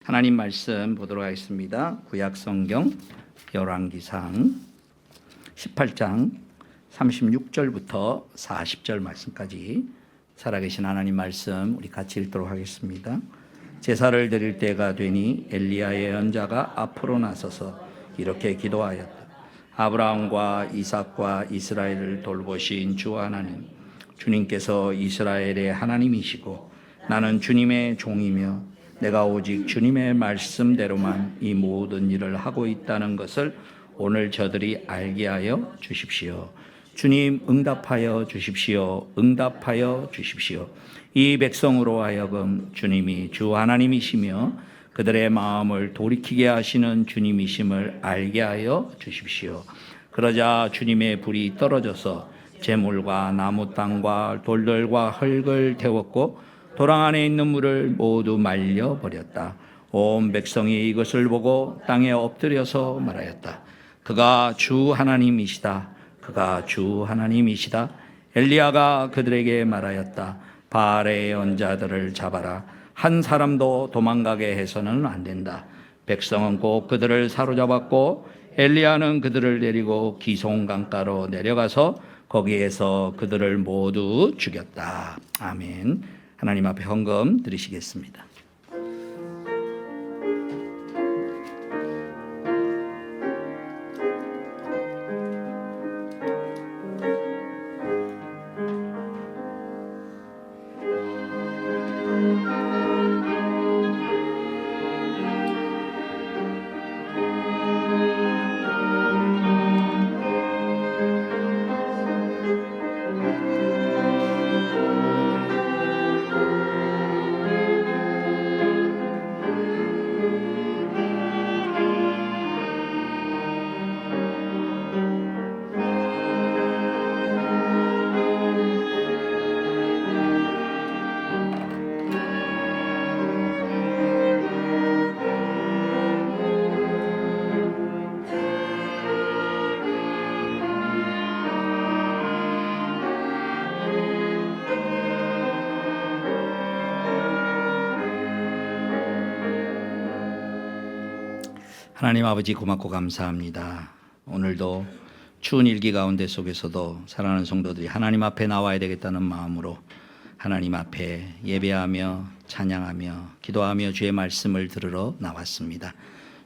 하나님 말씀 보도록 하겠습니다. 구약 성경 열왕기상 18장 36절부터 40절 말씀까지 살아계신 하나님 말씀 우리 같이 읽도록 하겠습니다. 제사를 드릴 때가 되니 엘리야 예언자가 앞으로 나서서 이렇게 기도하였다. 아브라함과 이삭과 이스라엘을 돌보신 주 하나님, 주님께서 이스라엘의 하나님이시고 나는 주님의 종이며 내가 오직 주님의 말씀대로만 이 모든 일을 하고 있다는 것을 오늘 저들이 알게 하여 주십시오. 주님, 응답하여 주십시오. 응답하여 주십시오. 이 백성으로 하여금 주님이 주 하나님이시며 그들의 마음을 돌이키게 하시는 주님이심을 알게 하여 주십시오. 그러자 주님의 불이 떨어져서 재물과 나무 땅과 돌들과 흙을 태웠고 도랑 안에 있는 물을 모두 말려버렸다. 온 백성이 이것을 보고 땅에 엎드려서 말하였다. 그가 주 하나님이시다. 그가 주 하나님이시다. 엘리야가 그들에게 말하였다. 바알의 언자들을 잡아라. 한 사람도 도망가게 해서는 안 된다. 백성은 꼭 그들을 사로잡았고 엘리야는 그들을 데리고 기송 강가로 내려가서 거기에서 그들을 모두 죽였다. 아멘. 하나님 앞에 헌금 드리시겠습니다. 하나님 아버지 고맙고 감사합니다. 오늘도 추운 일기 가운데 속에서도 사랑하는 성도들이 하나님 앞에 나와야 되겠다는 마음으로 하나님 앞에 예배하며 찬양하며 기도하며 주의 말씀을 들으러 나왔습니다.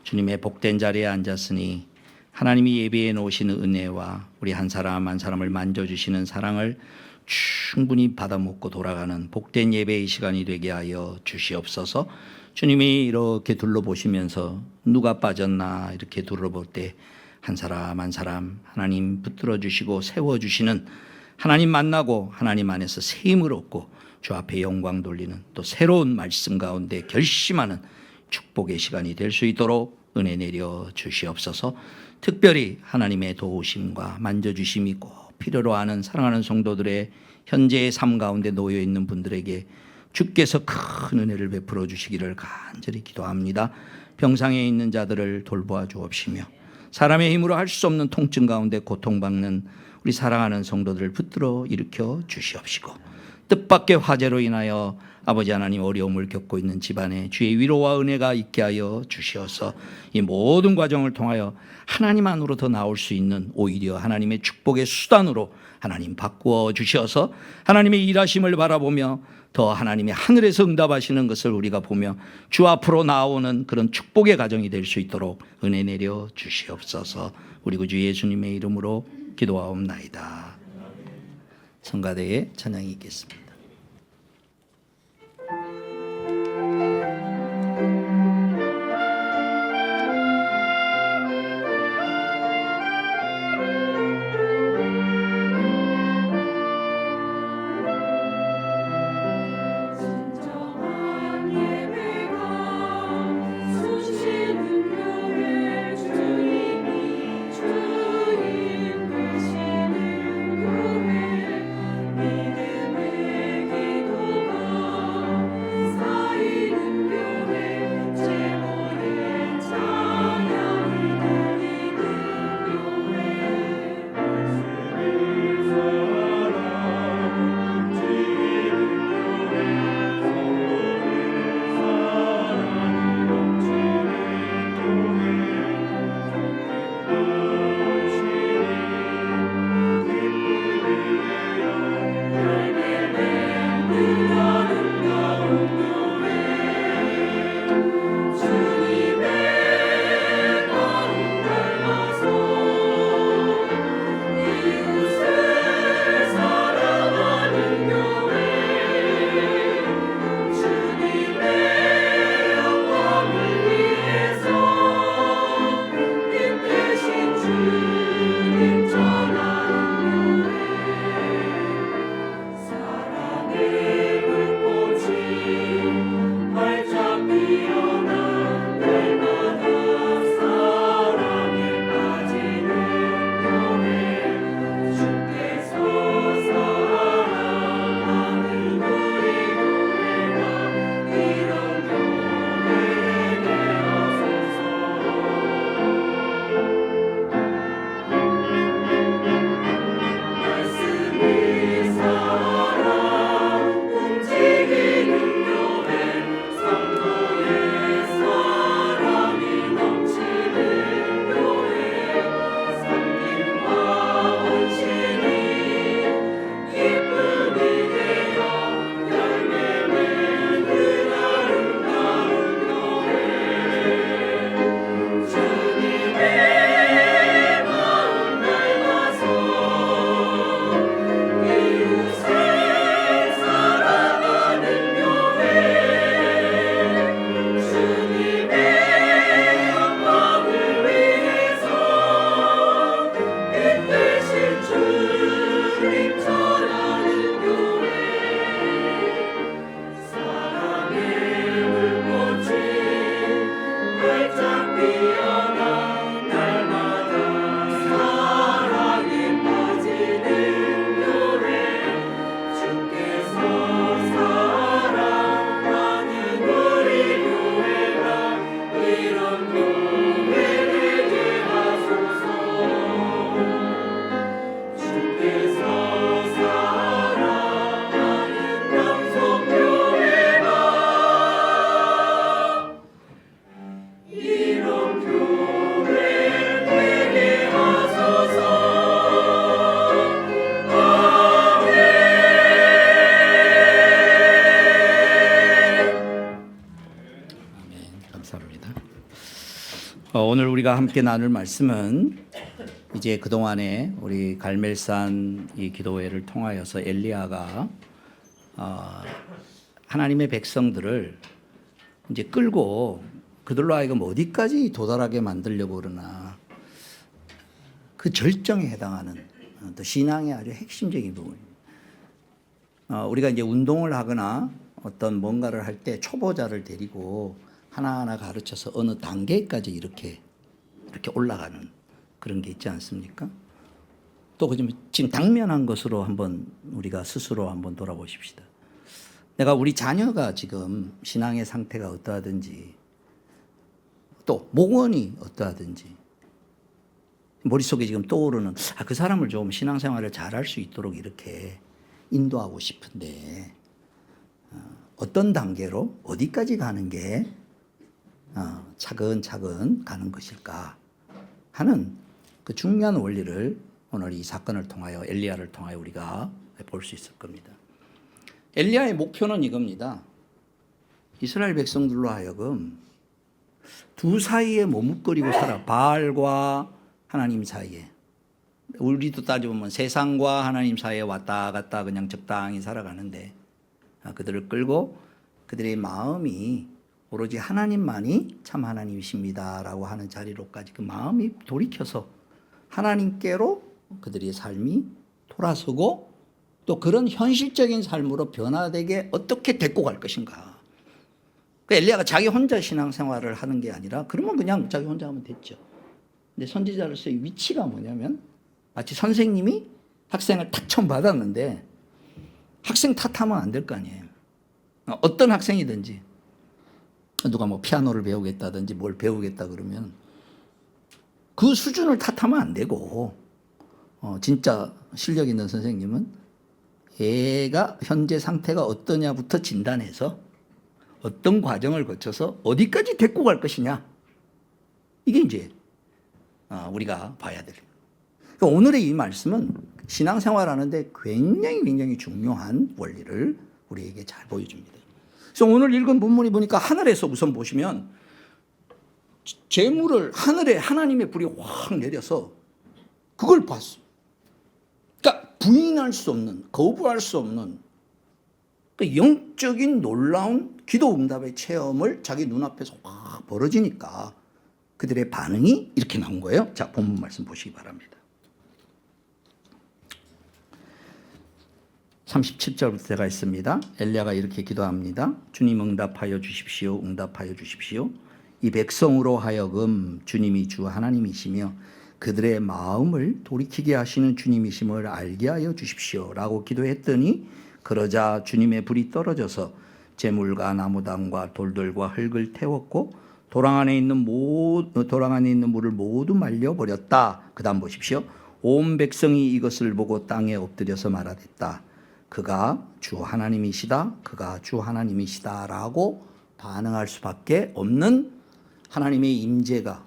주님의 복된 자리에 앉았으니 하나님이 예배해 놓으시는 은혜와 우리 한 사람 한 사람을 만져주시는 사랑을 충분히 받아먹고 돌아가는 복된 예배의 시간이 되게 하여 주시옵소서. 주님이 이렇게 둘러보시면서 누가 빠졌나 이렇게 둘러볼 때 한 사람 한 사람 하나님 붙들어 주시고 세워주시는, 하나님 만나고 하나님 안에서 새 힘을 얻고 주 앞에 영광 돌리는 또 새로운 말씀 가운데 결심하는 축복의 시간이 될 수 있도록 은혜 내려 주시옵소서. 특별히 하나님의 도우심과 만져주심이 꼭 필요로 하는 사랑하는 성도들의 현재의 삶 가운데 놓여 있는 분들에게 주께서 큰 은혜를 베풀어 주시기를 간절히 기도합니다. 병상에 있는 자들을 돌보아 주옵시며 사람의 힘으로 할 수 없는 통증 가운데 고통받는 우리 사랑하는 성도들을 붙들어 일으켜 주시옵시고 뜻밖의 화재로 인하여 아버지 하나님 어려움을 겪고 있는 집안에 주의 위로와 은혜가 있게 하여 주시어서 이 모든 과정을 통하여 하나님 안으로 더 나올 수 있는 오히려 하나님의 축복의 수단으로 하나님 바꾸어 주시어서 하나님의 일하심을 바라보며 더 하나님의 하늘에서 응답하시는 것을 우리가 보며 주 앞으로 나오는 그런 축복의 가정이 될 수 있도록 은혜 내려 주시옵소서. 우리 구주 예수님의 이름으로 기도하옵나이다. 성가대의 찬양이 있겠습니다. 주님 되시는 교회 믿음의 활짝 피어나 날마다 사랑에 빠지는 교회 주께서 사랑하는 우리 교회가 이런 교회 되게 하소서. 주께서 사랑하는 남성교회가 이런 교회 되게 하소서. 아멘. 아멘. 감사합니다. 오늘 우리가 함께 나눌 말씀은 이제 그동안에 우리 갈멜산 이 기도회를 통하여서 엘리야가 하나님의 백성들을 이제 끌고 그들로 하여금 어디까지 도달하게 만들려고 그러나 그 절정에 해당하는 또 신앙의 아주 핵심적인 부분입니다. 우리가 이제 운동을 하거나 어떤 뭔가를 할 때 초보자를 데리고 하나하나 가르쳐서 어느 단계까지 이렇게 올라가는 그런 게 있지 않습니까? 또 지금 당면한 것으로 한번 우리가 스스로 한번 돌아보십시다. 내가 우리 자녀가 지금 신앙의 상태가 어떠하든지 또 목원이 어떠하든지 머릿속에 지금 떠오르는 그 사람을 좀 신앙생활을 잘할 수 있도록 이렇게 인도하고 싶은데 어떤 단계로 어디까지 가는 게 차근차근 가는 것일까 하는 그 중요한 원리를 오늘 이 사건을 통하여 엘리야를 통하여 우리가 볼 수 있을 겁니다. 엘리야의 목표는 이겁니다. 이스라엘 백성들로 하여금 두 사이에 머뭇거리고 살아. 바알과 하나님 사이에. 우리도 따져보면 세상과 하나님 사이에 왔다 갔다 그냥 적당히 살아가는데 그들을 끌고 그들의 마음이 오로지 하나님만이 참 하나님이십니다라고 하는 자리로까지 그 마음이 돌이켜서 하나님께로 그들의 삶이 돌아서고 또 그런 현실적인 삶으로 변화되게 어떻게 데리고 갈 것인가. 그 엘리야가 자기 혼자 신앙생활을 하는 게 아니라 그러면 그냥 자기 혼자 하면 됐죠. 근데 선지자로서의 위치가 뭐냐면 마치 선생님이 학생을 탁 처음 받았는데 학생 탓하면 안 될 거 아니에요. 어떤 학생이든지 누가 뭐 피아노를 배우겠다든지 뭘 배우겠다 그러면 그 수준을 탓하면 안 되고 진짜 실력 있는 선생님은 애가 현재 상태가 어떠냐부터 진단해서 어떤 과정을 거쳐서 어디까지 데리고 갈 것이냐 이게 이제 우리가 봐야 될. 그러니까 오늘의 이 말씀은 신앙생활하는데 굉장히 중요한 원리를 우리에게 잘 보여줍니다. 그래서 오늘 읽은 본문이 보니까 하늘에서 우선 보시면 재물을 하늘에 하나님의 불이 확 내려서 그걸 봤어. 그러니까 부인할 수 없는, 거부할 수 없는 그 영적인 놀라운 기도 응답의 체험을 자기 눈앞에서 확 벌어지니까 그들의 반응이 이렇게 나온 거예요. 자, 본문 말씀 보시기 바랍니다. 37절부터 있습니다. 엘리야가 이렇게 기도합니다. 주님 응답하여 주십시오. 응답하여 주십시오. 이 백성으로 하여금 주님이 주 하나님이시며 그들의 마음을 돌이키게 하시는 주님이심을 알게 하여 주십시오. 라고 기도했더니 그러자 주님의 불이 떨어져서 재물과 나무당과 돌들과 흙을 태웠고 도랑 안에 있는 물을 모두 말려버렸다. 그 다음 보십시오. 온 백성이 이것을 보고 땅에 엎드려서 말하랬다. 그가 주 하나님이시다. 그가 주 하나님이시다. 라고 반응할 수밖에 없는 하나님의 임재가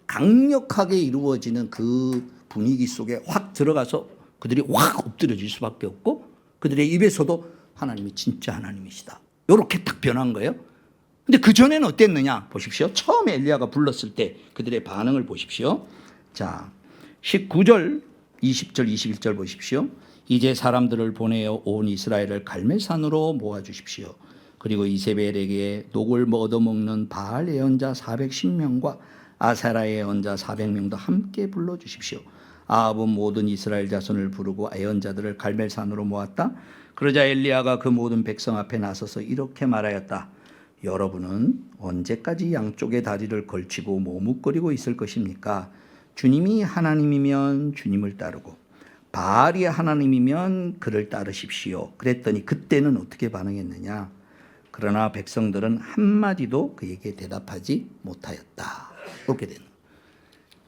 강력하게 이루어지는 그 분위기 속에 확 들어가서 그들이 확 엎드려질 수밖에 없고 그들의 입에서도 하나님이 진짜 하나님이시다. 이렇게 딱 변한 거예요. 근데 그 전에는 어땠느냐 보십시오. 처음에 엘리야가 불렀을 때 그들의 반응을 보십시오. 자, 19절, 20절, 21절 보십시오. 이제 사람들을 보내어 온 이스라엘을 갈멜산으로 모아주십시오. 그리고 이세벨에게 녹을 얻어먹는 바알 예언자 410명과 아세라의 예언자 400명도 함께 불러주십시오. 아합은 모든 이스라엘 자손을 부르고 예언자들을 갈멜산으로 모았다. 그러자 엘리야가 그 모든 백성 앞에 나서서 이렇게 말하였다. 여러분은 언제까지 양쪽의 다리를 걸치고 머뭇거리고 있을 것입니까? 주님이 하나님이면 주님을 따르고 바알이 하나님이면 그를 따르십시오. 그랬더니 그때는 어떻게 반응했느냐? 그러나 백성들은 한마디도 그에게 대답하지 못하였다. 그렇게 되는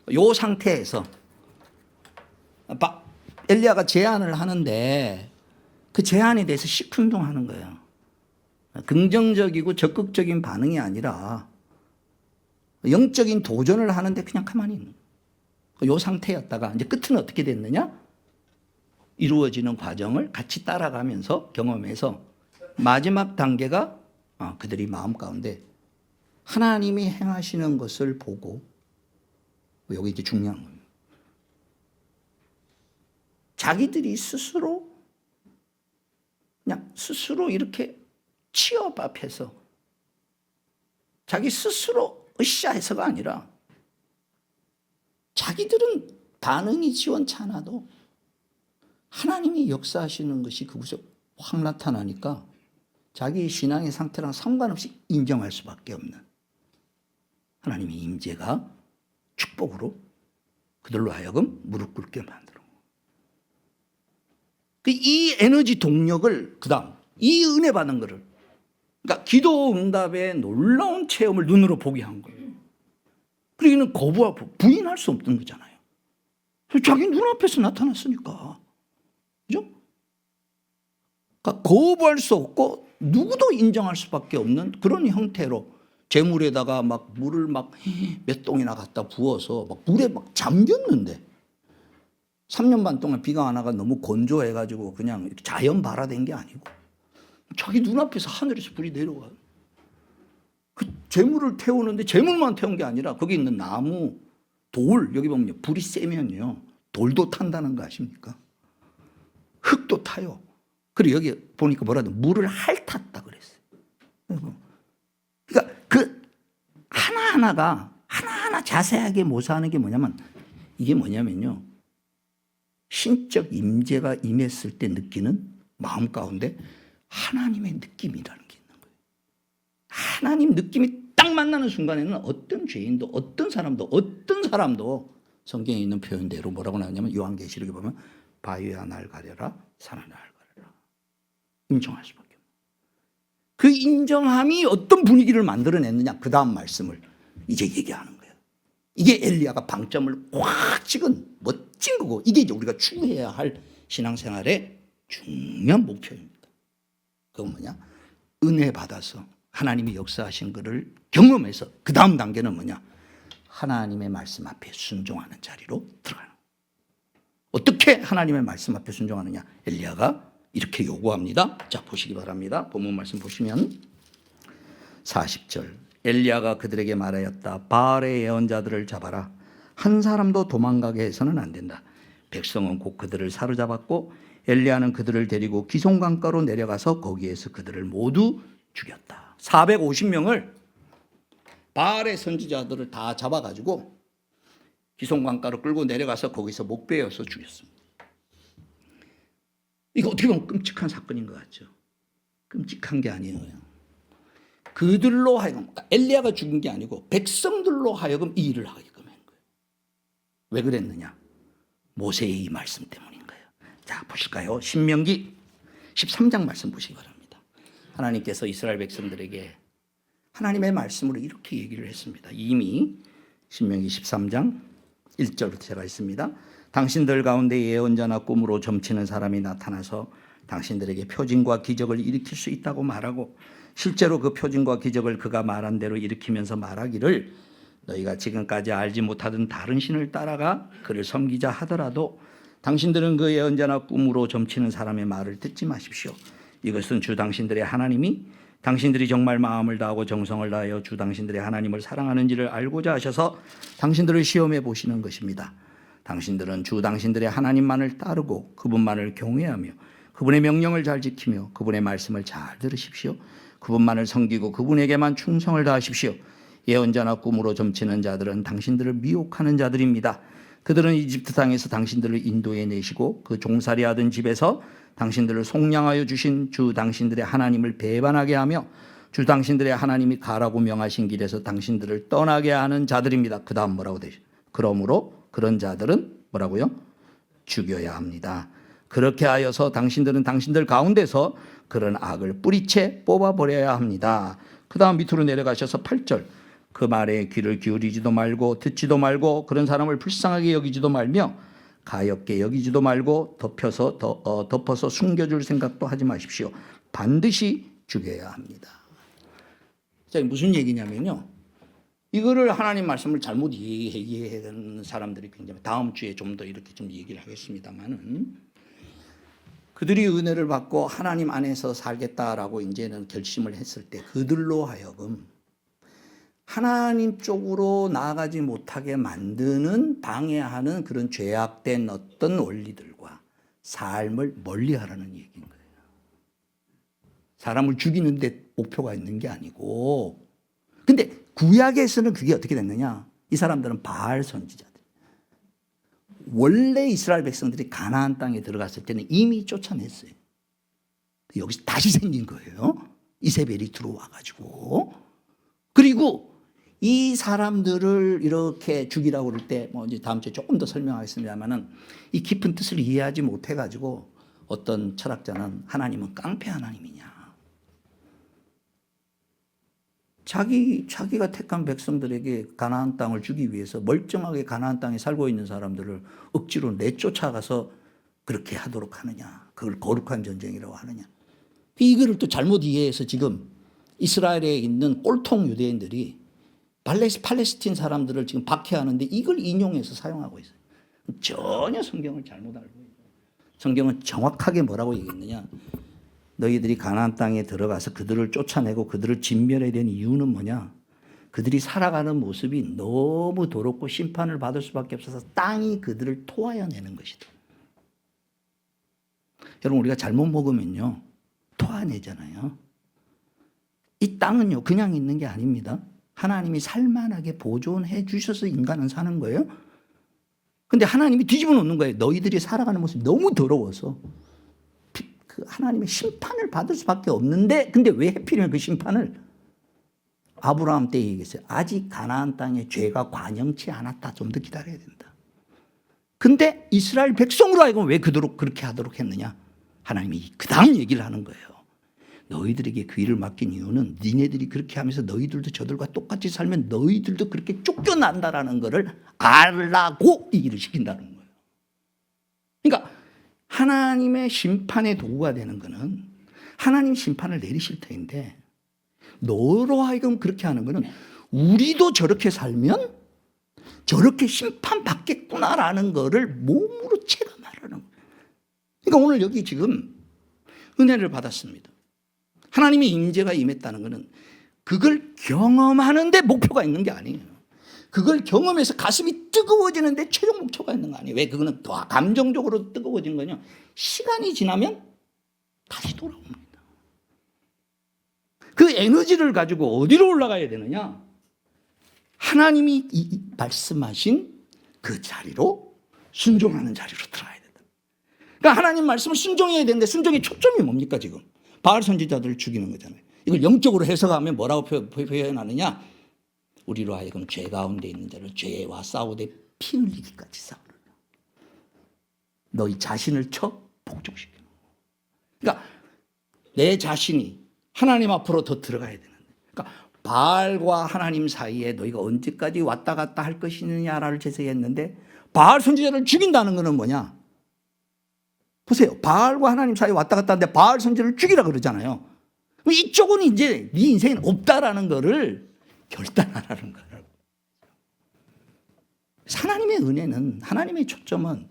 이 상태에서 엘리야가 제안을 하는데 그 제안에 대해서 시큰둥하는 거예요. 긍정적이고 적극적인 반응이 아니라 영적인 도전을 하는데 그냥 가만히 있는 거예요. 이 상태였다가 이제 끝은 어떻게 됐느냐? 이루어지는 과정을 같이 따라가면서 경험해서 마지막 단계가 그들이 마음 가운데 하나님이 행하시는 것을 보고, 여기 이제 중요한 겁니다. 자기들이 스스로 그냥 스스로 이렇게 취업 앞에서 자기 스스로 으쌰해서가 아니라 자기들은 반응이 지원찮아도 하나님이 역사하시는 것이 그곳에 확 나타나니까 자기 신앙의 상태랑 상관없이 인정할 수밖에 없는 하나님의 임재가 축복으로 그들로 하여금 무릎 꿇게 만들어. 이 에너지 동력을 그다음 이 은혜 받은 거를, 그러니까 기도 응답의 놀라운 체험을 눈으로 보게 한 거예요. 그러기는 거부하고 부인할 수 없는 거잖아요. 자기 눈앞에서 나타났으니까. 그죠? 그러니까 거부할 수 없고 누구도 인정할 수밖에 없는 그런 형태로 재물에다가 막 물을 막 몇 동이나 갖다 부어서 막 물에 막 잠겼는데 3년 반 동안 비가 안 와가 너무 건조해가지고 그냥 이렇게 자연 발화된 게 아니고 자기 눈앞에서 하늘에서 불이 내려와요. 그 재물을 태우는데 재물만 태운 게 아니라 거기 있는 나무, 돌, 여기 보면 불이 세면요 돌도 탄다는 거 아십니까? 흙도 타요. 그리고 여기 보니까 뭐라도 물을 핥았다 그랬어요. 그러니까 그 하나하나가 하나하나 자세하게 묘사하는 게 뭐냐면, 이게 뭐냐면요, 신적 임재가 임했을 때 느끼는 마음 가운데 하나님의 느낌이라는 게 있는 거예요. 하나님 느낌이 딱 만나는 순간에는 어떤 죄인도 어떤 사람도 성경에 있는 표현대로 뭐라고 나오냐면 요한계시록에 보면 바위야 날 가려라 산아 날 가려라 인정할 수밖에 없어요. 그 인정함이 어떤 분위기를 만들어냈느냐, 그 다음 말씀을 이제 얘기하는 거예요. 이게 엘리야가 방점을 확 찍은 멋진 거고, 이게 이제 우리가 추구해야 할 신앙생활의 중요한 목표입니다. 그건 뭐냐? 은혜 받아서 하나님이 역사하신 것을 경험해서 그 다음 단계는 뭐냐? 하나님의 말씀 앞에 순종하는 자리로 들어가는 거예요. 어떻게 하나님의 말씀 앞에 순종하느냐? 엘리야가 이렇게 요구합니다. 자, 보시기 바랍니다. 본문 말씀 보시면 40절, 엘리야가 그들에게 말하였다. 바알의 예언자들을 잡아라. 한 사람도 도망가게 해서는 안 된다. 백성은 곧 그들을 사로잡았고 엘리야는 그들을 데리고 기송강가로 내려가서 거기에서 그들을 모두 죽였다. 450명을 바알의 선지자들을 다 잡아가지고 기송강가로 끌고 내려가서 거기서 목베어서 죽였습니다. 이거 어떻게 보면 끔찍한 사건인 것 같죠? 끔찍한 게 아니에요. 그들로 하여금, 엘리야가 죽은 게 아니고 백성들로 하여금 이 일을 하게끔 한 거예요. 왜 그랬느냐? 모세의 이 말씀 때문인 거예요. 자, 보실까요? 신명기 13장 말씀 보시기 바랍니다. 하나님께서 이스라엘 백성들에게 하나님의 말씀으로 이렇게 얘기를 했습니다. 이미 신명기 13장 1절부터 제가 있습니다. 당신들 가운데 예언자나 꿈으로 점치는 사람이 나타나서 당신들에게 표징과 기적을 일으킬 수 있다고 말하고 실제로 그 표징과 기적을 그가 말한 대로 일으키면서 말하기를 너희가 지금까지 알지 못하던 다른 신을 따라가 그를 섬기자 하더라도 당신들은 그 예언자나 꿈으로 점치는 사람의 말을 듣지 마십시오. 이것은 주 당신들의 하나님이 당신들이 정말 마음을 다하고 정성을 다하여 주 당신들의 하나님을 사랑하는지를 알고자 하셔서 당신들을 시험해 보시는 것입니다. 당신들은 주 당신들의 하나님만을 따르고 그분만을 경외하며 그분의 명령을 잘 지키며 그분의 말씀을 잘 들으십시오. 그분만을 섬기고 그분에게만 충성을 다하십시오. 예언자나 꿈으로 점치는 자들은 당신들을 미혹하는 자들입니다. 그들은 이집트 땅에서 당신들을 인도해 내시고 그 종살이하던 집에서 당신들을 속량하여 주신 주 당신들의 하나님을 배반하게 하며 주 당신들의 하나님이 가라고 명하신 길에서 당신들을 떠나게 하는 자들입니다. 그 다음 뭐라고 되죠? 그러므로 그런 자들은 뭐라고요? 죽여야 합니다. 그렇게 하여서 당신들은 당신들 가운데서 그런 악을 뿌리채 뽑아버려야 합니다. 그 다음 밑으로 내려가셔서 8절. 그 말에 귀를 기울이지도 말고 듣지도 말고 그런 사람을 불쌍하게 여기지도 말며 가엾게 여기지도 말고 덮어서 숨겨줄 생각도 하지 마십시오. 반드시 죽여야 합니다. 자, 무슨 얘기냐면요. 이거를 하나님 말씀을 잘못 이해하는 사람들이 굉장히 다음 주에 좀 더 이렇게 좀 얘기를 하겠습니다만은 그들이 은혜를 받고 하나님 안에서 살겠다라고 이제는 결심을 했을 때 그들로 하여금 하나님 쪽으로 나아가지 못하게 만드는 방해하는 그런 죄악된 어떤 원리들과 삶을 멀리하라는 얘기인 거예요. 사람을 죽이는 데 목표가 있는 게 아니고 근데 구약에서는 그게 어떻게 됐느냐? 이 사람들은 바알 선지자들. 원래 이스라엘 백성들이 가나안 땅에 들어갔을 때는 이미 쫓아냈어요. 여기서 다시 생긴 거예요. 이세벨이 들어와가지고. 그리고 이 사람들을 이렇게 죽이라고 그럴 때, 뭐 이제 다음 주에 조금 더 설명하겠습니다만은 이 깊은 뜻을 이해하지 못해가지고 어떤 철학자는 하나님은 깡패 하나님이냐. 자기가 택한 백성들에게 가나안 땅을 주기 위해서 멀쩡하게 가나안 땅에 살고 있는 사람들을 억지로 내쫓아가서 그렇게 하도록 하느냐. 그걸 거룩한 전쟁이라고 하느냐. 이거를 또 잘못 이해해서 지금 이스라엘에 있는 꼴통 유대인들이 팔레스틴 사람들을 지금 박해하는데 이걸 인용해서 사용하고 있어요. 전혀 성경을 잘못 알고 있어요. 성경은 정확하게 뭐라고 얘기했느냐. 너희들이 가나안 땅에 들어가서 그들을 쫓아내고 그들을 진멸해야 되는 이유는 뭐냐. 그들이 살아가는 모습이 너무 더럽고 심판을 받을 수밖에 없어서 땅이 그들을 토하여내는 것이다. 여러분 우리가 잘못 먹으면요. 토하내잖아요. 이 땅은요. 그냥 있는 게 아닙니다. 하나님이 살만하게 보존해 주셔서 인간은 사는 거예요. 근데 하나님이 뒤집어 놓는 거예요. 너희들이 살아가는 모습이 너무 더러워서 그 하나님의 심판을 받을 수밖에 없는데 근데 왜 해필이면 그 심판을 아브라함 때 얘기했어요. 아직 가나안 땅에 죄가 관영치 않았다. 좀 더 기다려야 된다. 근데 이스라엘 백성으로 하여금 왜 그토록 그렇게 하도록 했느냐. 하나님이 그 다음 얘기를 하는 거예요. 너희들에게 귀를 맡긴 이유는 니네들이 그렇게 하면서 너희들도 저들과 똑같이 살면 너희들도 그렇게 쫓겨난다라는 것을 알라고 얘기를 시킨다는 거예요. 그러니까 하나님의 심판의 도구가 되는 것은 하나님 심판을 내리실 터인데 너로 하여금 그렇게 하는 것은 우리도 저렇게 살면 저렇게 심판받겠구나라는 것을 몸으로 체감하라는 거예요. 그러니까 오늘 여기 지금 은혜를 받았습니다. 하나님의 임재가 임했다는 것은 그걸 경험하는데 목표가 있는 게 아니에요. 그걸 경험해서 가슴이 뜨거워지는데 최종 목표가 있는 거 아니에요. 왜 그거는 더 감정적으로 뜨거워진 거냐. 시간이 지나면 다시 돌아옵니다. 그 에너지를 가지고 어디로 올라가야 되느냐. 하나님이 말씀하신 그 자리로 순종하는 자리로 들어가야 된다. 그러니까 하나님 말씀을 순종해야 되는데 순종의 초점이 뭡니까 지금. 바알 선지자들을 죽이는 거잖아요. 이걸 영적으로 해석하면 뭐라고 표현하느냐. 우리로 하여금 죄 가운데 있는 자를 죄와 싸우되 피 흘리기까지 싸우라. 너희 자신을 쳐 복종시키는 거예요. 그러니까 내 자신이 하나님 앞으로 더 들어가야 되는데. 그러니까 바알과 하나님 사이에 너희가 언제까지 왔다 갔다 할 것이냐를 제시했는데 바알 선지자를 죽인다는 것은 뭐냐. 보세요. 바알과 하나님 사이에 왔다 갔다 하는데 바알 선지자를 죽이라 그러잖아요. 이쪽은 이제 네 인생은 없다라는 거를 결단하라는 거예요. 하나님의 은혜는 하나님의 초점은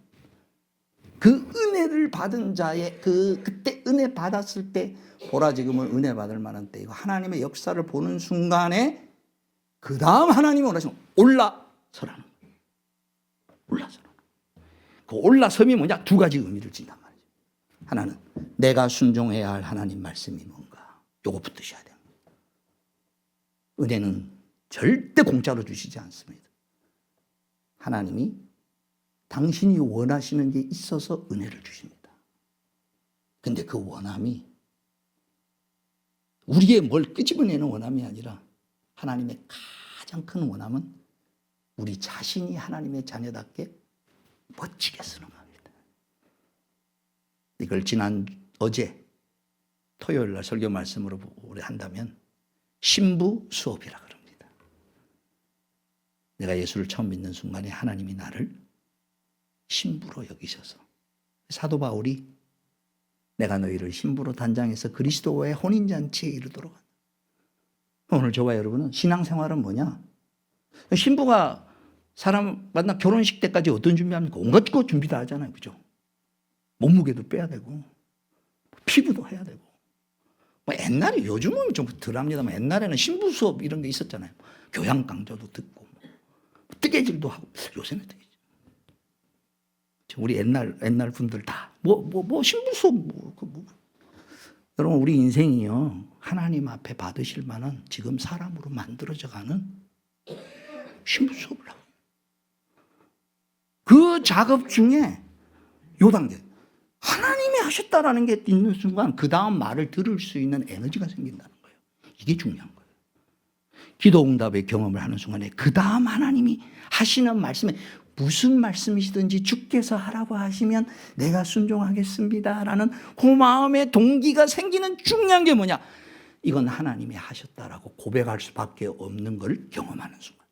그 은혜를 받은 자의 그때 은혜 받았을 때 보라 지금은 은혜 받을 만한 때이고 하나님의 역사를 보는 순간에 그 다음 하나님이 원하시면 올라서라는 거예요. 올라서라는 거예요. 그 올라섬이 뭐냐? 두 가지 의미를 진단 말이죠. 하나는 내가 순종해야 할 하나님 말씀이 뭔가 요거 붙으셔야 돼요. 은혜는 절대 공짜로 주시지 않습니다. 하나님이 당신이 원하시는 게 있어서 은혜를 주십니다. 근데 그 원함이 우리의 뭘 끄집어내는 원함이 아니라 하나님의 가장 큰 원함은 우리 자신이 하나님의 자녀답게 멋지게 쓰는 겁니다. 이걸 어제 토요일 날 설교 말씀으로 우리 한다면 신부 수업이라 그럽니다. 내가 예수를 처음 믿는 순간에 하나님이 나를 신부로 여기셔서 사도 바울이 내가 너희를 신부로 단장해서 그리스도와의 혼인잔치에 이르도록 한다. 오늘 저와 여러분은 신앙생활은 뭐냐? 신부가 사람 만나 결혼식 때까지 어떤 준비합니까? 온갖 거 준비 다 하잖아요. 그죠? 몸무게도 빼야 되고 피부도 해야 되고 뭐 옛날에 요즘은 좀 덜합니다만 옛날에는 신부 수업 이런 게 있었잖아요. 교양 강좌도 듣고 뜨개질도 하고 요새는 뜨개질. 우리 옛날 분들 다 신부 수업 여러분 우리 인생이요 하나님 앞에 받으실 만한 지금 사람으로 만들어져 가는 신부 수업을 하고 그 작업 중에 요 단계 하나님이 하셨다라는 게 있는 순간 그 다음 말을 들을 수 있는 에너지가 생긴다는 거예요. 이게 중요한 거예요. 기도 응답의 경험을 하는 순간에 그 다음 하나님이 하시는 말씀에 무슨 말씀이시든지 주께서 하라고 하시면 내가 순종하겠습니다라는 그 마음의 동기가 생기는 중요한 게 뭐냐? 이건 하나님이 하셨다라고 고백할 수밖에 없는 걸 경험하는 순간.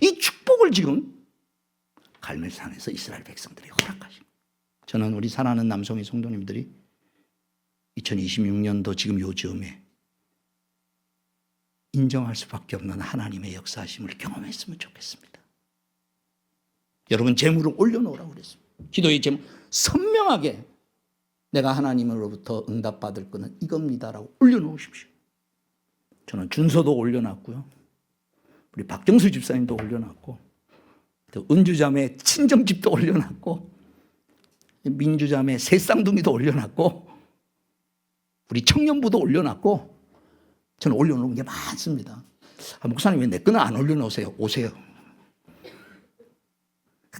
이 축복을 지금 갈멜산에서 이스라엘 백성들이 허락하십니다. 저는 우리 사랑하는 남성의 성도님들이 2026년도 지금 요 즈음에 인정할 수밖에 없는 하나님의 역사하심을 경험했으면 좋겠습니다. 여러분 재물을 올려놓으라고 그랬습니다. 기도의 재물 선명하게 내가 하나님으로부터 응답받을 거는 이겁니다라고 올려놓으십시오. 저는 준서도 올려놨고요. 우리 박정수 집사님도 올려놨고 또 은주자매 친정집도 올려놨고 민주자매 새쌍둥이도 올려놨고 우리 청년부도 올려놨고 저는 올려놓은 게 많습니다. 목사님 왜 내 거는 안 올려놓으세요? 오세요.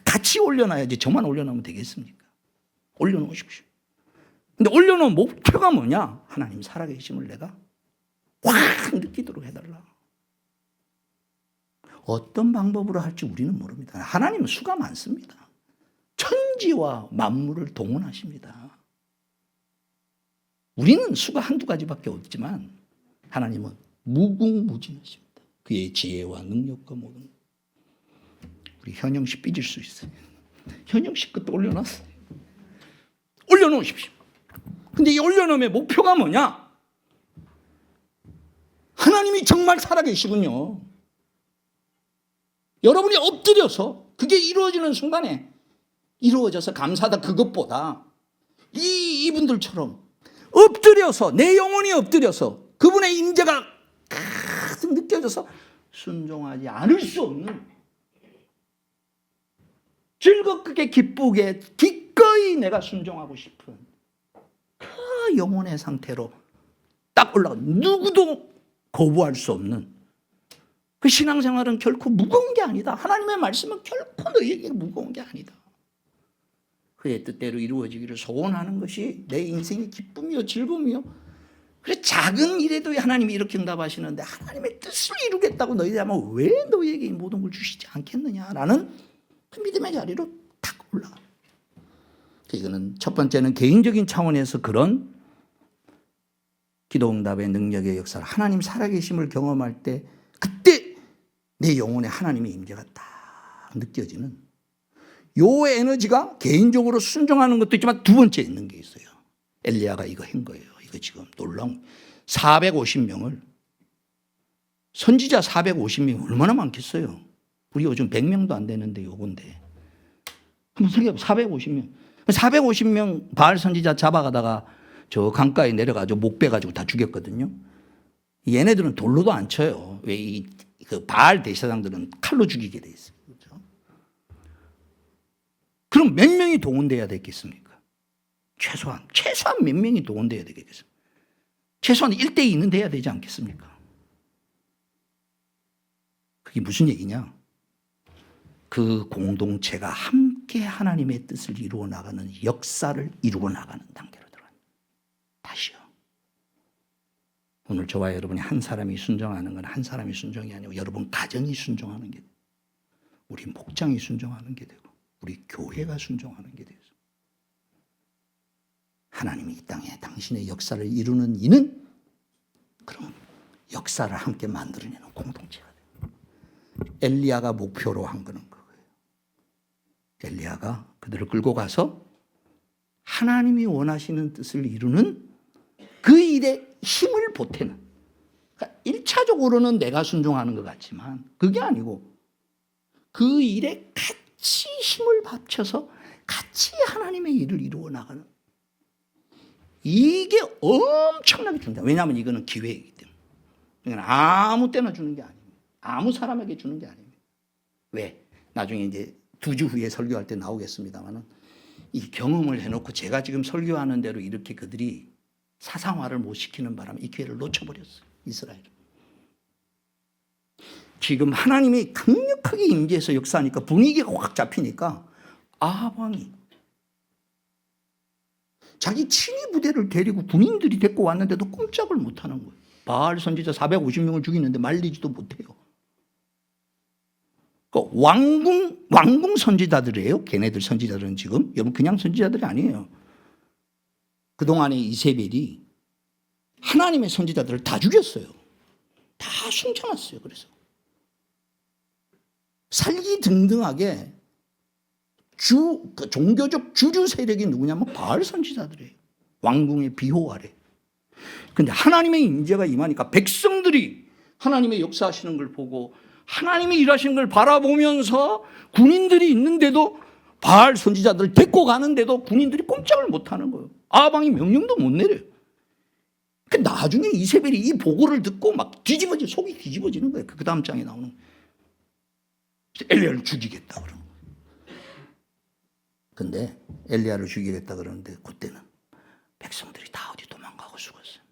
같이 올려놔야지 저만 올려놓으면 되겠습니까? 올려놓으십시오. 근데 올려놓은 목표가 뭐냐? 하나님 살아계심을 내가 확 느끼도록 해달라. 어떤 방법으로 할지 우리는 모릅니다. 하나님은 수가 많습니다. 천지와 만물을 동원하십니다. 우리는 수가 한두 가지밖에 없지만 하나님은 무궁무진하십니다. 그의 지혜와 능력과 모든 것. 우리 현영 씨 삐질 수 있어요. 현영 씨 것도 올려놨어요. 올려놓으십시오. 근데 이 올려놓음의 목표가 뭐냐? 하나님이 정말 살아계시군요. 여러분이 엎드려서 그게 이루어지는 순간에 이루어져서 감사하다 그것보다 이분들처럼 엎드려서 내 영혼이 엎드려서 그분의 임재가 가득 느껴져서 순종하지 않을 수 없는 즐겁게 기쁘게 기꺼이 내가 순종하고 싶은 그 영혼의 상태로 딱 올라가 누구도 거부할 수 없는 그 신앙생활은 결코 무거운 게 아니다. 하나님의 말씀은 결코 너희에게 무거운 게 아니다. 그의 뜻대로 이루어지기를 소원하는 것이 내 인생의 기쁨이요 즐거움이요. 그래 작은 일에도 하나님이 이렇게 응답하시는데 하나님의 뜻을 이루겠다고 너희들 하면 왜 너희에게 이 모든 걸 주시지 않겠느냐라는 그 믿음의 자리로 탁 올라가. 이거는 첫 번째는 개인적인 차원에서 그런 기도 응답의 능력의 역사를 하나님 살아계심을 경험할 때 그때 내 영혼에 하나님의 임재가 딱 느껴지는 요 에너지가 개인적으로 순종하는 것도 있지만 두 번째 있는 게 있어요. 엘리야가 이거 한 거예요. 이거 지금 놀라운 450명을 선지자 450명이 얼마나 많겠어요. 우리 요즘 100명도 안 되는데 요건데 한번 생각해봐. 450명 450명 바알 선지자 잡아가다가 저 강가에 내려가지고 목 빼가지고 다 죽였거든요. 얘네들은 돌로도 안 쳐요. 왜 그 바알 대제사장들은 칼로 죽이게 돼 있어요. 그렇죠? 그럼 몇 명이 동원돼야 되겠습니까? 최소한 몇 명이 동원돼야 되겠습니까? 최소한 1:2는 돼야 되지 않겠습니까? 그게 무슨 얘기냐? 그 공동체가 함께 하나님의 뜻을 이루어 나가는 역사를 이루어 나가는 단계로 들어갑니다. 다시요. 오늘 저와 여러분이 한 사람이 순종하는 건 한 사람이 순종이 아니고 여러분 가정이 순종하는 게 되고, 우리 목장이 순종하는 게 되고, 우리 교회가 순종하는 게 되죠. 하나님이 이 땅에 당신의 역사를 이루는 이는 그런 역사를 함께 만들어내는 공동체가 돼요. 엘리야가 목표로 한 거는 그거예요. 엘리야가 그들을 끌고 가서 하나님이 원하시는 뜻을 이루는 그 일에 힘을 보태는, 그러니까 1차적으로는 내가 순종하는 것 같지만 그게 아니고 그 일에 같이 힘을 합쳐서 같이 하나님의 일을 이루어 나가는, 이게 엄청나게 중요합니다. 왜냐하면 이거는 기회이기 때문에. 그러니까 아무 때나 주는 게 아닙니다. 아무 사람에게 주는 게 아닙니다. 왜? 나중에 이제 2주 후에 설교할 때 나오겠습니다만은 이 경험을 해놓고 제가 지금 설교하는 대로 이렇게 그들이 사상화를 못 시키는 바람에 이 기회를 놓쳐버렸어요. 이스라엘은. 지금 하나님이 강력하게 임재해서 역사하니까 분위기가 확 잡히니까 아합 왕이 자기 친위 부대를 데리고 군인들이 데리고 왔는데도 꼼짝을 못하는 거예요. 바알 선지자 450명을 죽이는데 말리지도 못해요. 그 왕궁 선지자들이에요. 걔네들 선지자들은 지금 여러분 그냥 선지자들이 아니에요. 그동안에 이세벨이 하나님의 선지자들을 다 죽였어요. 다 숨겨놨어요. 그래서 살기등등하게 그 종교적 주류 세력이 누구냐면 바알 선지자들이에요. 왕궁의 비호 아래. 근데 하나님의 임재가 임하니까 백성들이 하나님의 역사하시는 걸 보고 하나님이 일하시는 걸 바라보면서 군인들이 있는데도 바알 선지자들을 데리고 가는데도 군인들이 꼼짝을 못하는 거예요. 아방이 명령도 못 내려요. 그 나중에 이세벨이 이 보고를 듣고 막 속이 뒤집어지는 거예요. 그 다음 장에 나오는 거예요. 엘리야를 죽이겠다 그러는 거예요. 근데 엘리야를 죽이겠다 그러는데 그때는 백성들이 다 어디 도망가고 죽었어요.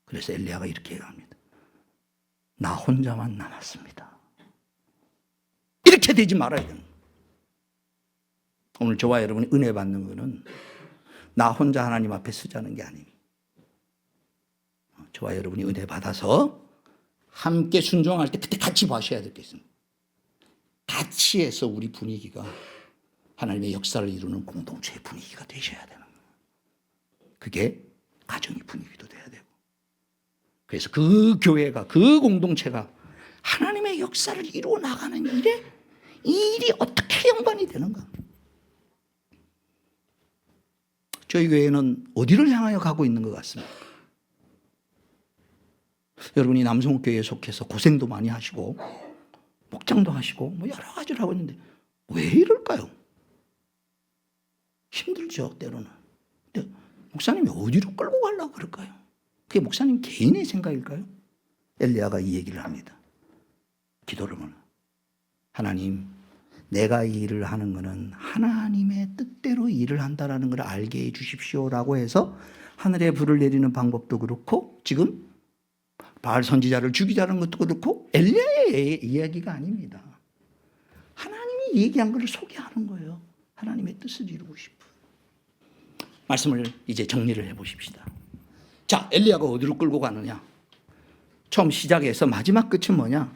그래서 엘리야가 이렇게 얘기합니다. 나 혼자만 남았습니다. 이렇게 되지 말아야 되는 거예요. 오늘 저와 여러분이 은혜 받는 거는 나 혼자 하나님 앞에 서자는 게 아닙니다. 저와 여러분이 은혜 받아서 함께 순종할 때 그때 같이 봐셔야 될 게 있습니다. 같이 해서 우리 분위기가 하나님의 역사를 이루는 공동체의 분위기가 되셔야 되는 거예요. 그게 가정의 분위기도 돼야 되고. 그래서 그 교회가, 그 공동체가 하나님의 역사를 이루어 나가는 일에 이 일이 어떻게 연관이 되는가. 저희 교회는 어디를 향하여 가고 있는 것 같습니까? 여러분이 남성교회에 속해서 고생도 많이 하시고 목장도 하시고 뭐 여러 가지를 하고 있는데 왜 이럴까요? 힘들죠, 때로는. 근데 목사님이 어디로 끌고 가려고 그럴까요? 그게 목사님 개인의 생각일까요? 엘리야가 이 얘기를 합니다. 기도를 하면 하나님, 내가 이 일을 하는 것은 하나님의 뜻대로 일을 한다라는 걸 알게 해 주십시오라고 해서 하늘에 불을 내리는 방법도 그렇고 지금 바알 선지자를 죽이자는 것도 그렇고 엘리야의 이야기가 아닙니다. 하나님이 얘기한 것을 소개하는 거예요. 하나님의 뜻을 이루고 싶은. 말씀을 이제 정리를 해보십시다. 자, 엘리야가 어디로 끌고 가느냐? 처음 시작해서 마지막 끝은 뭐냐?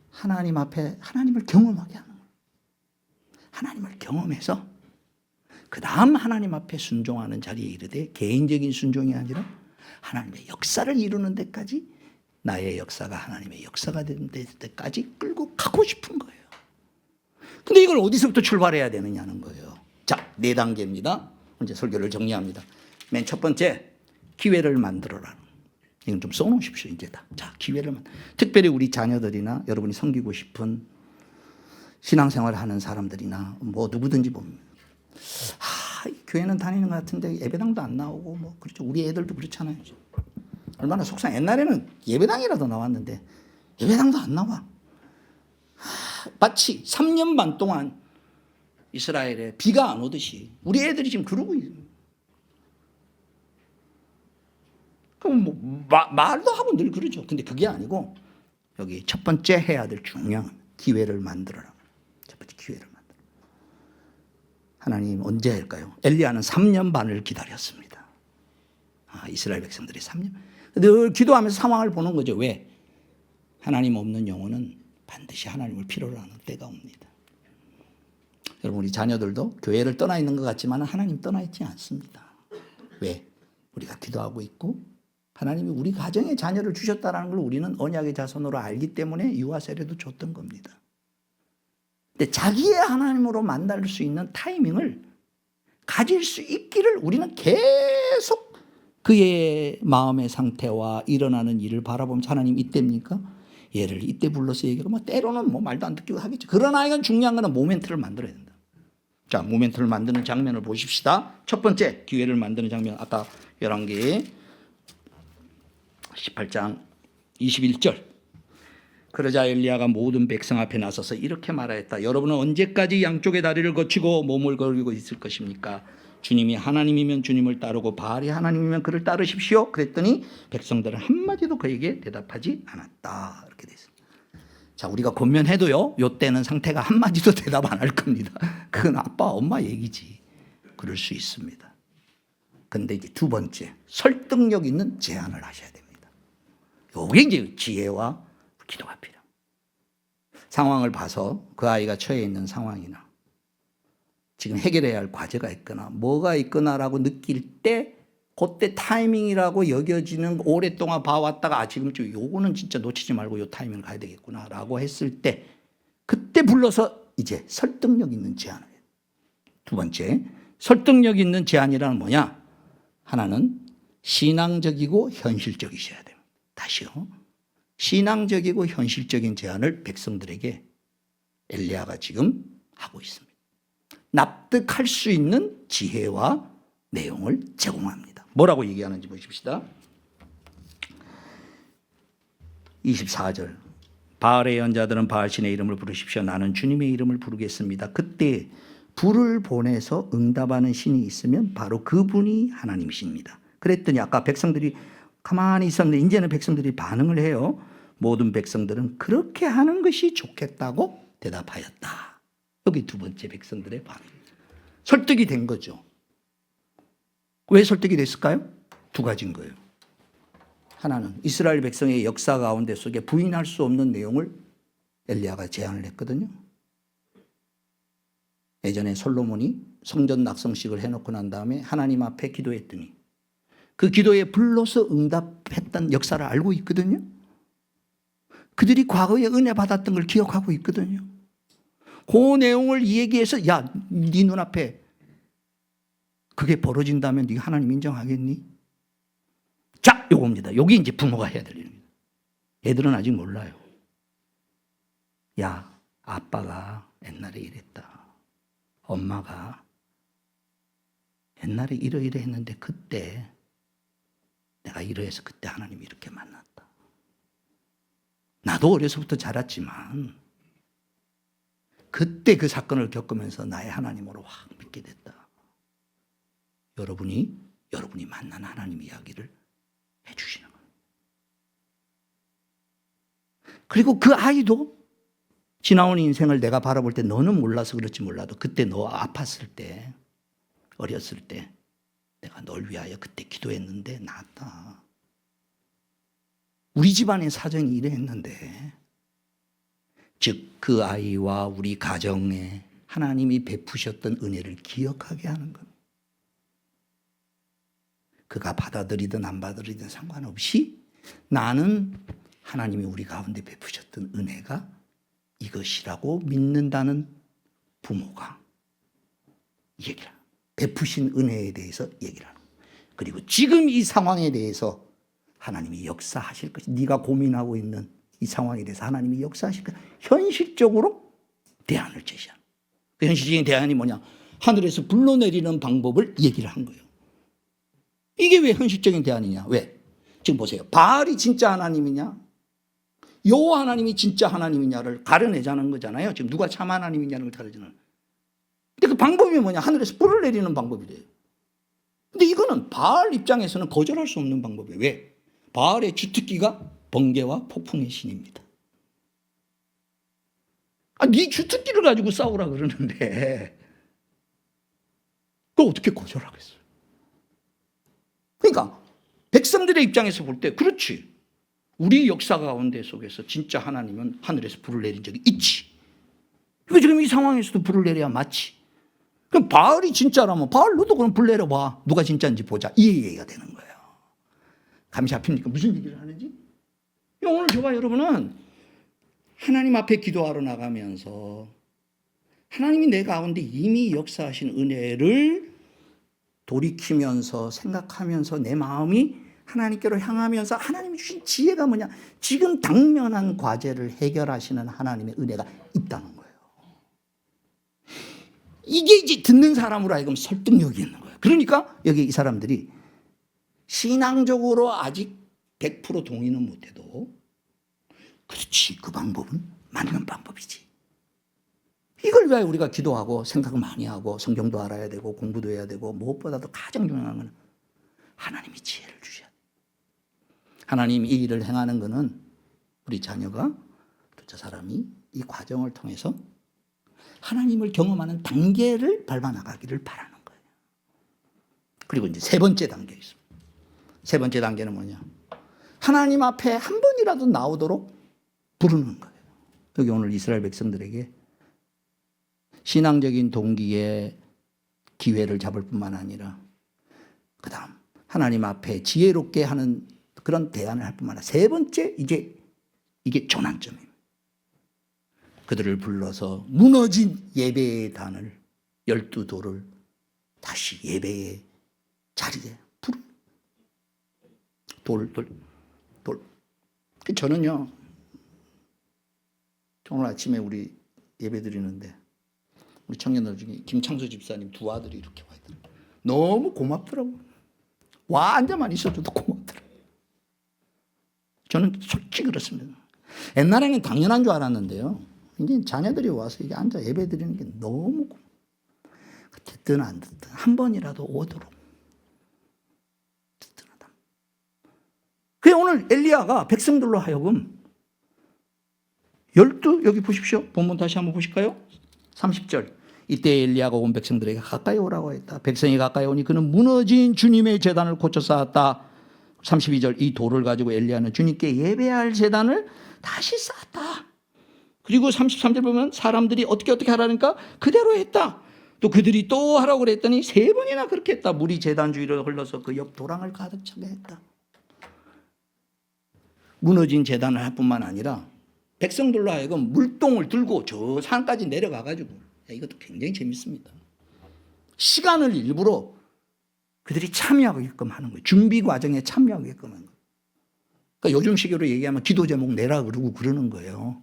하나님 앞에 하나님을 경험하게 하는 거예요. 하나님을 경험해서 그 다음 하나님 앞에 순종하는 자리에 이르되 개인적인 순종이 아니라 하나님의 역사를 이루는 데까지 나의 역사가 하나님의 역사가 되는 데까지 끌고 가고 싶은 거예요. 근데 이걸 어디서부터 출발해야 되느냐는 거예요. 자, 4단계입니다. 이제 설교를 정리합니다. 맨 첫 번째, 기회를 만들어라. 이건 좀 써놓으십시오, 이제 다. 자, 기회를 특별히 우리 자녀들이나 여러분이 섬기고 싶은 신앙생활을 하는 사람들이나 뭐 누구든지 보면 교회는 다니는 것 같은데 예배당도 안 나오고 뭐 그렇죠. 우리 애들도 그렇잖아요. 얼마나 속상해. 옛날에는 예배당이라도 나왔는데 예배당도 안 나와. 마치 3년 반 동안 이스라엘에 비가 안 오듯이 우리 애들이 지금 그러고 있어요. 그럼 뭐 말도 하고 늘 그러죠. 근데 그게 아니고 여기 첫 번째 해야 될 중요한 기회를 만들어라. 첫 번째 기회를 만들어. 하나님 언제 할까요? 엘리야는 3년 반을 기다렸습니다. 이스라엘 백성들의 3년. 늘 기도하면서 상황을 보는 거죠. 왜? 하나님 없는 영혼은 반드시 하나님을 필요로 하는 때가 옵니다. 여러분, 우리 자녀들도 교회를 떠나 있는 것 같지만 하나님 떠나 있지 않습니다. 왜? 우리가 기도하고 있고 하나님이 우리 가정에 자녀를 주셨다는 걸 우리는 언약의 자손으로 알기 때문에 유아 세례도 줬던 겁니다. 근데 자기의 하나님으로 만날 수 있는 타이밍을 가질 수 있기를 우리는 계속 그의 마음의 상태와 일어나는 일을 바라보면서 하나님 이때입니까? 얘를 이때 불러서 얘기하고 때로는 말도 안 듣기도 하겠죠. 그러나 이건 중요한 거는 모멘트를 만들어야 된다. 자, 모멘트를 만드는 장면을 보십시다. 첫 번째 기회를 만드는 장면, 아까 11개 18장 21절. 그러자 엘리야가 모든 백성 앞에 나서서 이렇게 말하였다. 여러분은 언제까지 양쪽의 다리를 거치고 몸을 걸고 있을 것입니까? 주님이 하나님이면 주님을 따르고 바알이 하나님이면 그를 따르십시오. 그랬더니 백성들은 한마디도 그에게 대답하지 않았다. 이렇게 돼 있습니다. 자, 우리가 권면해도요, 요때는 상태가 한마디도 대답 안 할 겁니다. 그건 아빠, 엄마 얘기지. 그럴 수 있습니다. 근데 이제 두 번째, 설득력 있는 제안을 하셔야 됩니다. 요게 이제 지혜와 기도가 필요합니다. 상황을 봐서 그 아이가 처해 있는 상황이나 지금 해결해야 할 과제가 있거나 뭐가 있거나라고 느낄 때 그때 타이밍이라고 여겨지는 오랫동안 봐왔다가 지금쯤 요거는 진짜 놓치지 말고 요 타이밍을 가야 되겠구나라고 했을 때 그때 불러서 이제 설득력 있는 제안을 해요. 두 번째, 설득력 있는 제안이라는 뭐냐? 하나는 신앙적이고 현실적이셔야 됩니다. 다시요. 신앙적이고 현실적인 제안을 백성들에게 엘리야가 지금 하고 있습니다. 납득할 수 있는 지혜와 내용을 제공합니다. 뭐라고 얘기하는지 보십시다. 24절. 바알의 연자들은 바알신의 이름을 부르십시오. 나는 주님의 이름을 부르겠습니다. 그때 불을 보내서 응답하는 신이 있으면 바로 그분이 하나님이십니다. 그랬더니 아까 백성들이 가만히 있었는데 이제는 백성들이 반응을 해요. 모든 백성들은 그렇게 하는 것이 좋겠다고 대답하였다. 여기 두 번째 백성들의 반응. 설득이 된 거죠. 왜 설득이 됐을까요? 두 가지인 거예요. 하나는 이스라엘 백성의 역사 가운데 속에 부인할 수 없는 내용을 엘리야가 제안을 했거든요. 예전에 솔로몬이 성전 낙성식을 해놓고 난 다음에 하나님 앞에 기도했더니 그 기도에 불러서 응답했던 역사를 알고 있거든요. 그들이 과거에 은혜 받았던 걸 기억하고 있거든요. 그 내용을 얘기해서 야, 네 눈앞에 그게 벌어진다면 네가 하나님 인정하겠니? 자, 요겁니다. 요게 이제 부모가 해야 될 일입니다. 애들은 아직 몰라요. 야, 아빠가 옛날에 이랬다. 엄마가 옛날에 이러이러 했는데 그때 내가 이러해서 그때 하나님이 이렇게 만났다. 나도 어려서부터 자랐지만 그때 그 사건을 겪으면서 나의 하나님으로 확 믿게 됐다. 여러분이 만난 하나님 이야기를 해주시는 거예요. 그리고 그 아이도 지나온 인생을 내가 바라볼 때 너는 몰라서 그렇지 몰라도 그때 너 아팠을 때, 어렸을 때 내가 널 위하여 그때 기도했는데 나았다. 우리 집안의 사정이 이랬는데, 즉 그 아이와 우리 가정에 하나님이 베푸셨던 은혜를 기억하게 하는 겁니다. 그가 받아들이든 안 받아들이든 상관없이 나는 하나님이 우리 가운데 베푸셨던 은혜가 이것이라고 믿는다는 부모가 얘기를 합니다. 베푸신 은혜에 대해서 얘기를 하는 거예요. 그리고 지금 이 상황에 대해서 하나님이 역사하실 것이, 네가 고민하고 있는 이 상황에 대해서 하나님이 역사하실 것이 현실적으로 대안을 제시하는 거예요. 그 현실적인 대안이 뭐냐? 하늘에서 불러내리는 방법을 얘기를 한 거예요. 이게 왜 현실적인 대안이냐? 왜? 지금 보세요. 바알이 진짜 하나님이냐? 여호와 하나님이 진짜 하나님이냐를 가려내자는 거잖아요. 지금 누가 참 하나님이냐는 걸 가려내는. 근데 그 방법이 뭐냐? 하늘에서 불을 내리는 방법이래요. 근데 이거는 바알 입장에서는 거절할 수 없는 방법이에요. 왜? 바알의 주특기가 번개와 폭풍의 신입니다. 네 주특기를 가지고 싸우라 그러는데 그거 어떻게 거절하겠어요? 그러니까 백성들의 입장에서 볼 때 그렇지. 우리 역사 가운데 속에서 진짜 하나님은 하늘에서 불을 내린 적이 있지. 그러니까 지금 이 상황에서도 불을 내려야 맞지. 그럼 바알이 진짜라면 바알 너도 그럼 불 내려봐. 누가 진짜인지 보자. 이 얘기가 되는 거예요. 감이 잡힙니까? 무슨 얘기를 하는지? 오늘 저와 여러분은 하나님 앞에 기도하러 나가면서 하나님이 내 가운데 이미 역사하신 은혜를 돌이키면서 생각하면서 내 마음이 하나님께로 향하면서 하나님이 주신 지혜가 뭐냐? 지금 당면한 과제를 해결하시는 하나님의 은혜가 있다는 거예요. 이게 이제 듣는 사람으로 하여금 설득력이 있는 거예요. 그러니까 여기 이 사람들이 신앙적으로 아직 100% 동의는 못해도 그렇지, 그 방법은 맞는 방법이지. 이걸 왜 우리가 기도하고 생각을 많이 하고 성경도 알아야 되고 공부도 해야 되고 무엇보다도 가장 중요한 건 하나님이 지혜를 주셔야 돼요. 하나님 이 일을 행하는 것은 우리 자녀가 또 저 사람이 이 과정을 통해서 하나님을 경험하는 단계를 밟아 나가기를 바라는 거예요. 그리고 이제 세 번째 단계 있습니다. 세 번째 단계는 뭐냐? 하나님 앞에 한 번이라도 나오도록 부르는 거예요. 여기 오늘 이스라엘 백성들에게 신앙적인 동기에 기회를 잡을 뿐만 아니라 그 다음 하나님 앞에 지혜롭게 하는 그런 대안을 할 뿐만 아니라 세 번째 이제 이게 전환점입니다. 그들을 불러서 무너진 예배의 단을 12돌을 다시 예배의 자리에 부르. 돌. 저는요 오늘 아침에 우리 예배 드리는데 우리 청년들 중에 김창수 집사님 두 아들이 이렇게 와 있더라고요. 너무 고맙더라고요. 와 앉아만 있어줘도 고맙더라고요. 저는 솔직히 그렇습니다. 옛날에는 당연한 줄 알았는데요. 이제 자녀들이 와서 이게 앉아 예배 드리는 게 너무 듣든 안 듣든 한 번이라도 오도록 듣든 하다. 그래 오늘 엘리야가 백성들로 하여금 12 여기 보십시오. 본문 다시 한번 보실까요? 30절. 이때 엘리야가 온 백성들에게 가까이 오라고 했다. 백성이 가까이 오니 그는 무너진 주님의 제단을 고쳐 쌓았다. 32절. 이 돌을 가지고 엘리야는 주님께 예배할 제단을 다시 쌓았다. 그리고 33절 보면 사람들이 어떻게 하라니까 그대로 했다. 또 그들이 또 하라고 그랬더니 세 번이나 그렇게 했다. 물이 제단 주위로 흘러서 그 옆 도랑을 가득 차게 했다. 무너진 제단을 할 뿐만 아니라 백성들로 하여금 물동을 들고 저 산까지 내려가 가지고 이것도 굉장히 재밌습니다. 시간을 일부러 그들이 참여하게끔 하는 거예요. 준비 과정에 참여하게끔 하는 거예요. 그러니까 요즘 식으로 얘기하면 기도 제목 내라 그러고 그러는 거예요.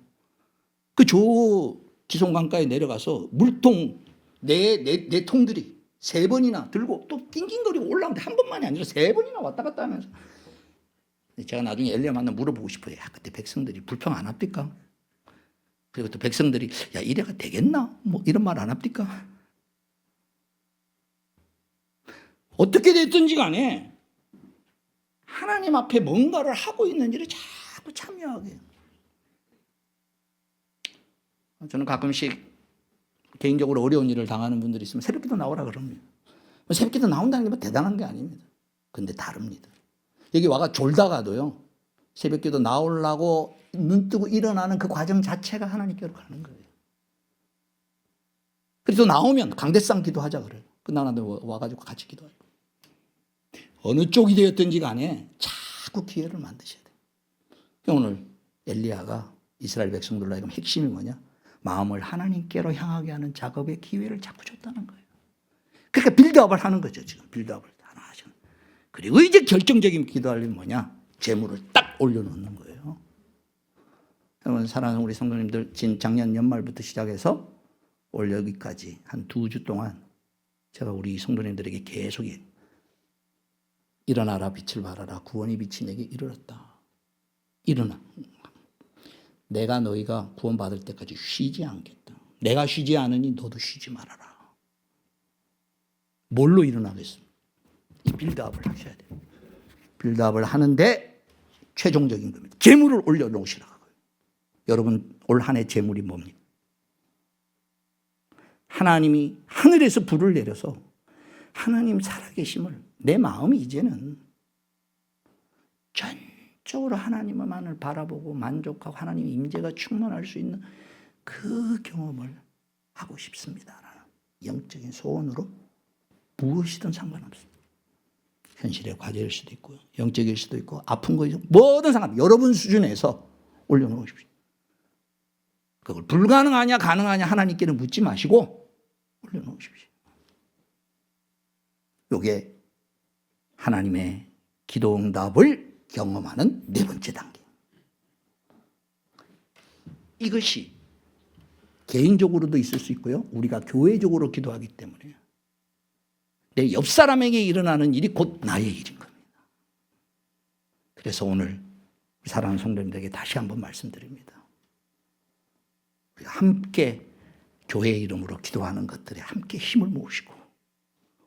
그 저 기송강가에 내려가서 물통 네 통들이 세 번이나 들고 또 낑낑거리고 올라오는데 한 번만이 아니라 세 번이나 왔다 갔다 하면서 제가 나중에 엘리야 만나 물어보고 싶어요. 야, 그때 백성들이 불평 안 합니까? 그리고 또 백성들이 야 이래가 되겠나? 뭐 이런 말 안 합니까? 어떻게 됐든지 간에 하나님 앞에 뭔가를 하고 있는 일에 자꾸 참여하게 해요. 저는 가끔씩 개인적으로 어려운 일을 당하는 분들이 있으면 새벽기도 나오라 그럽니다. 새벽기도 나온다는 게 뭐 대단한 게 아닙니다. 근데 다릅니다. 여기 와가 졸다가도요 새벽기도 나오려고 눈 뜨고 일어나는 그 과정 자체가 하나님께로 가는 거예요. 그래서 나오면 강대상 기도하자 그래요. 끝나는데 와가지고 같이 기도하고 어느 쪽이 되었든지 간에 자꾸 기회를 만드셔야 돼요. 오늘 엘리야가 이스라엘 백성들로 하여금 핵심이 뭐냐? 마음을 하나님께로 향하게 하는 작업의 기회를 자꾸 줬다는 거예요. 그러니까 빌드업을 하는 거죠. 지금 빌드업을 하나 하시는. 그리고 이제 결정적인 기도하려면 뭐냐? 재물을 딱 올려놓는 거예요. 여러분 사랑하는 우리 성도님들 작년 연말부터 시작해서 올 여기까지 한 2주 동안 제가 우리 성도님들에게 계속 일어나라 빛을 발하라 구원의 빛이 내게 이르렀다. 일어나. 내가 너희가 구원받을 때까지 쉬지 않겠다. 내가 쉬지 않으니 너도 쉬지 말아라. 뭘로 일어나겠습니까? 이 빌드업을 하셔야 돼요. 빌드업을 하는데 최종적인 겁니다. 재물을 올려놓으시라고요. 여러분 올 한 해 재물이 뭡니까? 하나님이 하늘에서 불을 내려서 하나님 살아계심을 내 마음이 이제는 전적으로 하나님만을 바라보고 만족하고 하나님의 임재가 충만할 수 있는 그 경험을 하고 싶습니다라는 영적인 소원으로 무엇이든 상관없습니다. 현실의 과제일 수도 있고요, 영적일 수도 있고, 아픈 거 뭐든 상관없습니다. 여러분 수준에서 올려놓으십시오. 그걸 불가능하냐 가능하냐 하나님께는 묻지 마시고 올려놓으십시오. 이게 하나님의 기도 응답을 경험하는 네 번째 단계. 이것이 개인적으로도 있을 수 있고요, 우리가 교회적으로 기도하기 때문에 내 옆 사람에게 일어나는 일이 곧 나의 일인 겁니다. 그래서 오늘 사랑하는 성도님들에게 다시 한번 말씀드립니다. 우리가 함께 교회 이름으로 기도하는 것들에 함께 힘을 모으시고,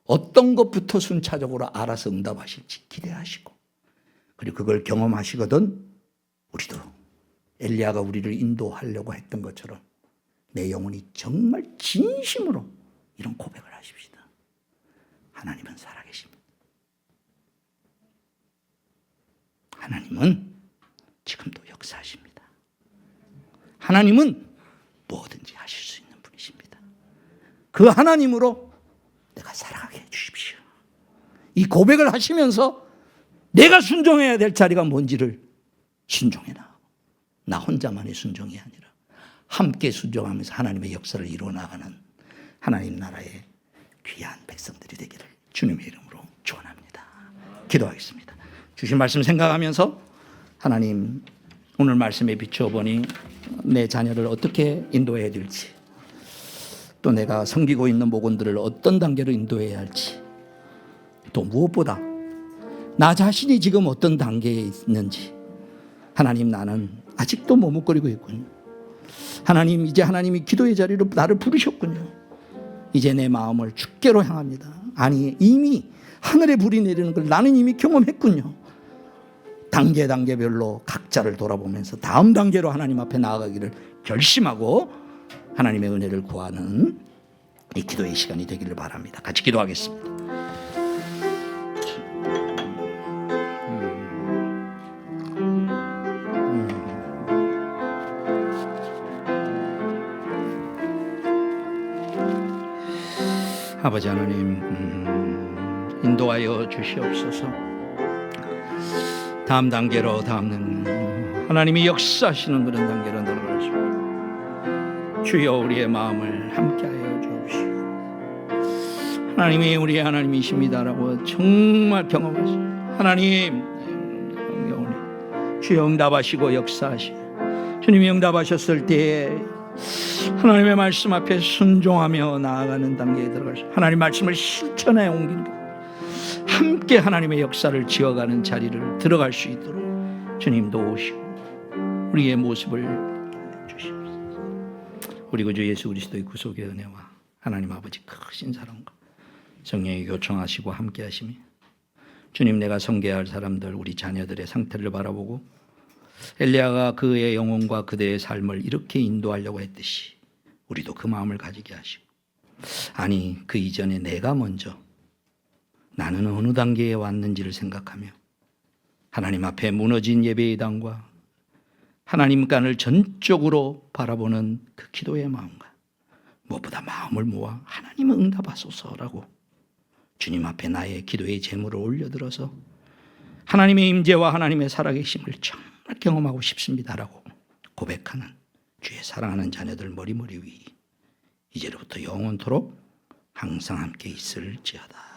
어떤 것부터 순차적으로 알아서 응답하실지 기대하시고, 그리고 그걸 경험하시거든 우리도 엘리야가 우리를 인도하려고 했던 것처럼 내 영혼이 정말 진심으로 이런 고백을 하십시다. 하나님은 살아계십니다. 하나님은 지금도 역사하십니다. 하나님은 뭐든지 하실 수 있는 분이십니다. 그 하나님으로 내가 살아가게 해주십시오. 이 고백을 하시면서 내가 순종해야 될 자리가 뭔지를 순종해 나가고, 나 혼자만의 순종이 아니라 함께 순종하면서 하나님의 역사를 이루어 나가는 하나님 나라의 귀한 백성들이 되기를 주님의 이름으로 축원합니다. 기도하겠습니다. 주신 말씀 생각하면서 하나님, 오늘 말씀에 비추어 보니 내 자녀를 어떻게 인도해야 될지, 또 내가 섬기고 있는 목원들을 어떤 단계로 인도해야 할지, 또 무엇보다 나 자신이 지금 어떤 단계에 있는지, 하나님 나는 아직도 머뭇거리고 있군요. 하나님, 이제 하나님이 기도의 자리로 나를 부르셨군요. 이제 내 마음을 주께로 향합니다. 아니, 이미 하늘에 불이 내리는 걸 나는 이미 경험했군요. 단계별로 각자를 돌아보면서 다음 단계로 하나님 앞에 나아가기를 결심하고 하나님의 은혜를 구하는 이 기도의 시간이 되기를 바랍니다. 같이 기도하겠습니다. 아버지 하나님, 인도하여 주시옵소서. 다음 단계로, 하나님이 역사하시는 그런 단계로 들어갈 수 있도록 주여 우리의 마음을 함께하여 주옵시고, 하나님이 우리의 하나님이십니다라고 정말 경험하시고, 하나님 주여 응답하시고 역사하시고, 주님이 응답하셨을 때에 하나님의 말씀 앞에 순종하며 나아가는 단계에 들어가서 하나님 말씀을 실천해 옮기는 것, 함께 하나님의 역사를 지어가는 자리를 들어갈 수 있도록 주님 도우시고 우리의 모습을 주시옵소서. 우리 구주 예수 그리스도의 구속의 은혜와 하나님 아버지 크신 사랑과 성령의 교통하시고 함께 하시며, 주님, 내가 섬겨야 할 사람들, 우리 자녀들의 상태를 바라보고 엘리야가 그의 영혼과 그대의 삶을 이렇게 인도하려고 했듯이 우리도 그 마음을 가지게 하시고, 아니 그 이전에 내가 먼저 나는 어느 단계에 왔는지를 생각하며 하나님 앞에 무너진 예배의 당과 하나님만을 전적으로 바라보는 그 기도의 마음과, 무엇보다 마음을 모아 하나님은 응답하소서라고 주님 앞에 나의 기도의 제물을 올려들어서 하나님의 임재와 하나님의 살아계심을 정말 경험하고 싶습니다라고 고백하는 주의 사랑하는 자녀들 머리머리 위 이제로부터 영원토록 항상 함께 있을지어다.